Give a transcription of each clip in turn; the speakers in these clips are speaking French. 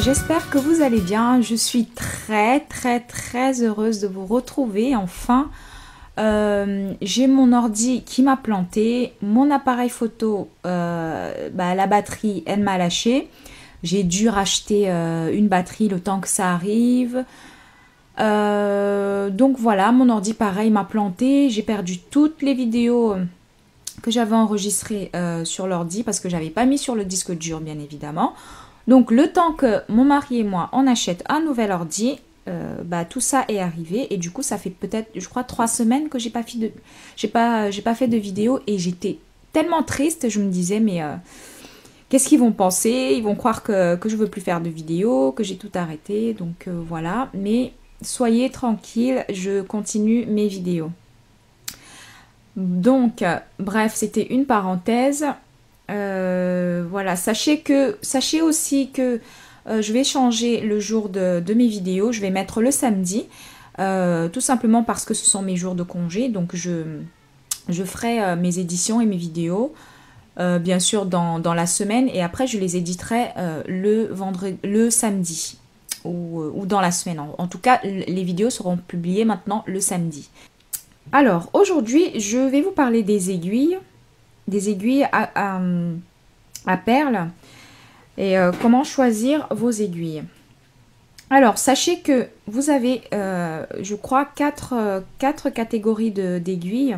j'espère que vous allez bien. Je suis très heureuse de vous retrouver enfin. J'ai mon ordi qui m'a planté, mon appareil photo, la batterie elle m'a lâché. J'ai dû racheter une batterie le temps que ça arrive. Donc voilà, mon ordi pareil m'a planté. J'ai perdu toutes les vidéos que j'avais enregistrées sur l'ordi parce que j'avais pas mis sur le disque dur bien évidemment. Donc le temps que mon mari et moi on achète un nouvel ordi, tout ça est arrivé et du coup ça fait peut-être je crois 3 semaines que j'ai pas fait de vidéo et j'étais tellement triste. Je me disais mais qu'est-ce qu'ils vont penser? Ils vont croire que je veux plus faire de vidéos, que j'ai tout arrêté. Donc voilà, mais soyez tranquille, je continue mes vidéos. Donc bref, c'était une parenthèse. Voilà, sachez aussi que je vais changer le jour de mes vidéos. Je vais mettre le samedi, tout simplement parce que ce sont mes jours de congé. Donc je ferai mes éditions et mes vidéos bien sûr dans la semaine, et après je les éditerai le samedi ou dans la semaine. En tout cas, les vidéos seront publiées maintenant le samedi. Alors aujourd'hui je vais vous parler des aiguilles à perles et comment choisir vos aiguilles. Alors sachez que vous avez je crois quatre catégories d'aiguilles.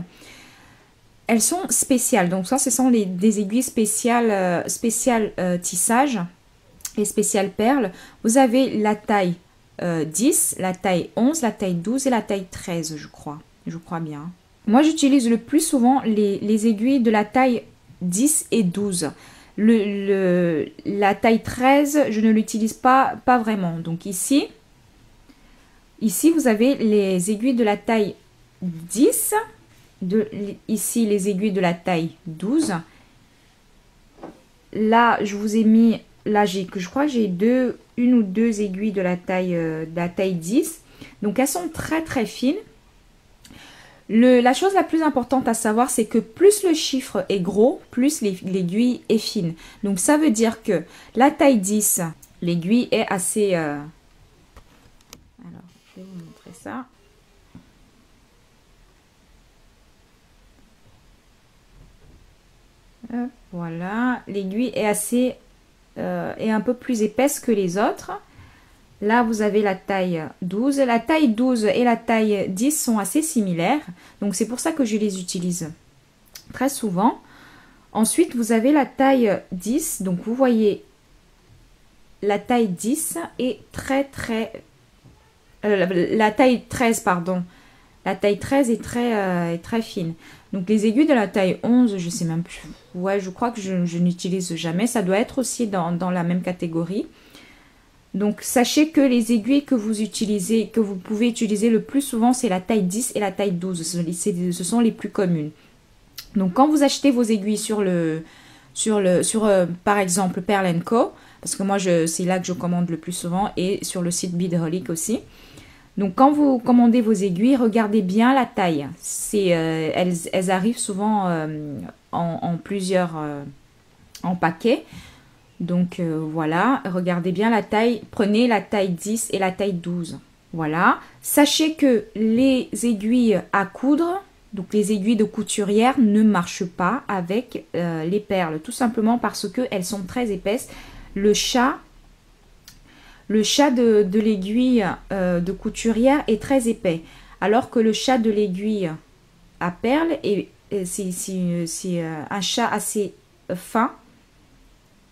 Elles sont spéciales, donc ça ce sont des aiguilles spéciales tissage et spéciales perles. Vous avez la taille 10, la taille 11, la taille 12 et la taille 13 je crois bien. Moi j'utilise le plus souvent les aiguilles de la taille 10 et 12. La taille 13 je ne l'utilise pas vraiment. Donc ici vous avez les aiguilles de la taille 10, ici les aiguilles de la taille 12. Là je vous ai mis, je crois que j'ai une ou deux aiguilles de la taille 10. Donc elles sont très fines. La chose la plus importante à savoir, c'est que plus le chiffre est gros, plus l'aiguille est fine. Donc ça veut dire que la taille 10, l'aiguille est assez... Alors, je vais vous montrer ça. Voilà, l'aiguille est est un peu plus épaisse que les autres. Là, vous avez la taille 12. La taille 12 et la taille 10 sont assez similaires. Donc, c'est pour ça que je les utilise très souvent. Ensuite, vous avez la taille 10. Donc, vous voyez, la taille 10 est la taille 13, pardon. La taille 13 est très fine. Donc, les aiguilles de la taille 11, je sais même plus. Ouais, je crois que je n'utilise jamais. Ça doit être aussi dans la même catégorie. Donc, sachez que les aiguilles que vous pouvez utiliser le plus souvent, c'est la taille 10 et la taille 12. Ce sont les plus communes. Donc, quand vous achetez vos aiguilles sur par exemple, Pearl & Co, parce que moi, c'est là que je commande le plus souvent, et sur le site Beadholic aussi. Donc, quand vous commandez vos aiguilles, regardez bien la taille. Elles arrivent souvent en plusieurs en paquets. Donc voilà, regardez bien la taille, prenez la taille 10 et la taille 12. Voilà, sachez que les aiguilles à coudre, donc les aiguilles de couturière, ne marchent pas avec les perles, tout simplement parce qu'elles sont très épaisses. Le chat de l'aiguille de couturière est très épais, alors que le chat de l'aiguille à perles, c'est un chat assez fin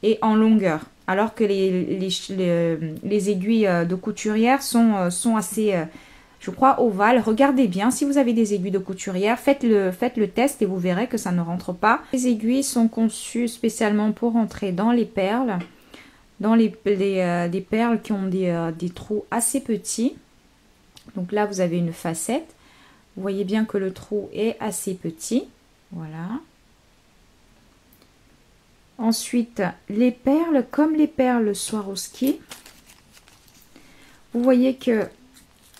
et en longueur, alors que les aiguilles de couturière sont assez, je crois, ovales. Regardez bien, si vous avez des aiguilles de couturière, faites le test et vous verrez que ça ne rentre pas. Les aiguilles sont conçues spécialement pour rentrer dans les perles, dans les perles qui ont des trous assez petits. Donc là, vous avez une facette. Vous voyez bien que le trou est assez petit. Voilà. Ensuite, les perles, comme les perles Swarovski, vous voyez que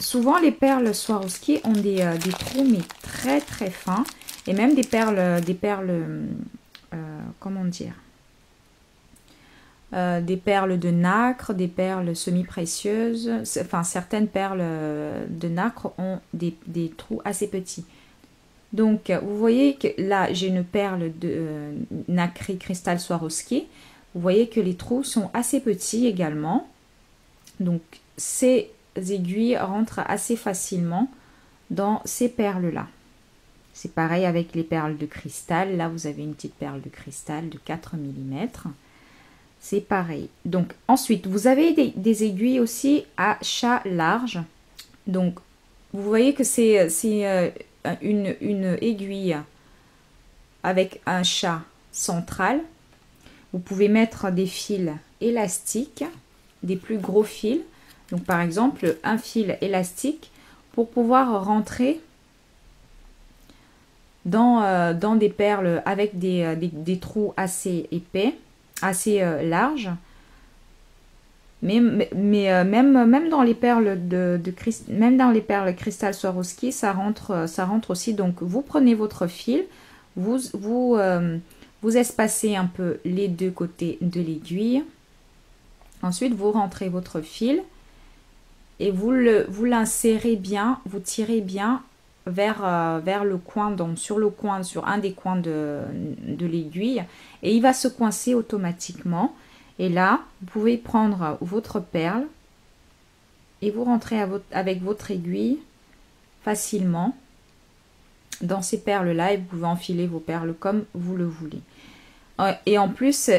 souvent les perles Swarovski ont des trous mais très fins, et même des perles comment dire, des perles de nacre, des perles semi-précieuses. Enfin, certaines perles de nacre ont des trous assez petits. Donc, vous voyez que là, j'ai une perle de nacré cristal Swarovski. Vous voyez que les trous sont assez petits également. Donc, ces aiguilles rentrent assez facilement dans ces perles-là. C'est pareil avec les perles de cristal. Là, vous avez une petite perle de cristal de 4 mm. C'est pareil. Donc, ensuite, vous avez des aiguilles aussi à chat large. Donc, vous voyez que c'est une aiguille avec un chat central. Vous pouvez mettre des fils élastiques, des plus gros fils. Donc, par exemple, un fil élastique pour pouvoir rentrer dans des perles avec des trous assez épais, assez larges. Mais même dans les perles même dans les perles cristal Swarovski, ça rentre aussi. Donc vous prenez votre fil, vous espacez un peu les deux côtés de l'aiguille. Ensuite, vous rentrez votre fil et vous l'insérez bien, vous tirez bien vers le coin, donc sur un des coins de l'aiguille, et il va se coincer automatiquement. Et là, vous pouvez prendre votre perle et vous rentrez avec votre aiguille facilement dans ces perles-là, et vous pouvez enfiler vos perles comme vous le voulez. Et en plus,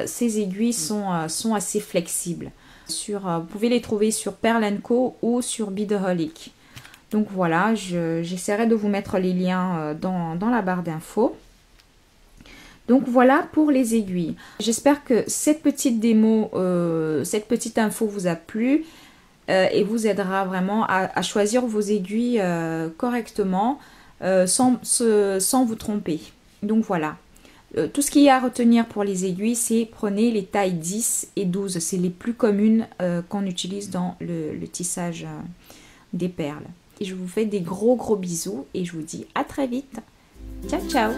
ces aiguilles sont assez flexibles. Vous pouvez les trouver sur Pearl & Co ou sur Beadaholic. Donc voilà, j'essaierai de vous mettre les liens dans la barre d'infos. Donc voilà pour les aiguilles. J'espère que cette petite démo, cette petite info vous a plu et vous aidera vraiment à choisir vos aiguilles correctement sans vous tromper. Donc voilà. Tout ce qu'il y a à retenir pour les aiguilles, c'est prenez les tailles 10 et 12. C'est les plus communes qu'on utilise dans le tissage des perles. Et je vous fais des gros bisous et je vous dis à très vite. Ciao, ciao!